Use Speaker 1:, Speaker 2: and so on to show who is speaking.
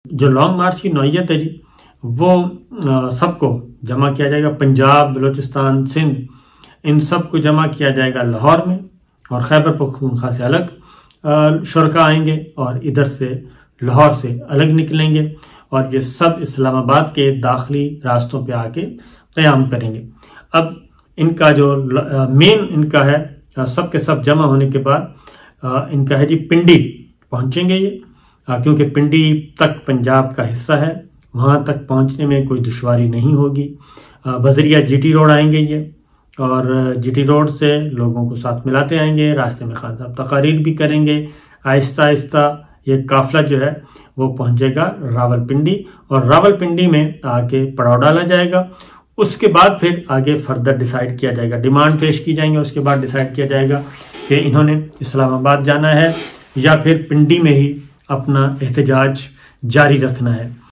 Speaker 1: جو long march کی نوعیت ہے جی وہ سب کو جمع کیا جائے گا، پنجاب، بلوچستان، سندھ، ان سب کو جمع کیا جائے گا لاہور میں، اور خیبر پختونخوا سے الگ شرکاء آئیں گے اور ادھر سے لاہور سے الگ نکلیں گے، اور یہ سب اسلام آباد کے داخلی راستوں پہ آ کے قیام کریں گے۔ اب ان کا جو مین ان کا ہے، سب کے سب جمع ہونے کے بعد ان کا ہے جی پنڈی پہنچیں گے یہ، کیونکہ پنڈی تک پنجاب کا حصہ ہے، وہاں تک پہنچنے میں کوئی دشواری نہیں ہوگی۔ بذریعہ جی ٹی روڈ آئیں گے یہ، اور جی ٹی روڈ سے لوگوں کو ساتھ ملاتے آئیں گے، راستے میں خان صاحب تقاریر بھی کریں گے۔ آہستہ آہستہ یہ قافلہ جو ہے وہ پہنچے گا راول پنڈی، اور راول پنڈی میں آ کے پڑاؤ ڈالا جائے گا۔ اس کے بعد پھر آگے فردر ڈیسائیڈ کیا جائے گا، ڈیمانڈ پیش کی جائیں گے، اس کے بعد ڈیسائیڈ کیا جائے گا کہ انہوں نے اسلام آباد جانا ہے یا پھر پنڈی میں ہی اپنا احتجاج جاری رکھنا ہے۔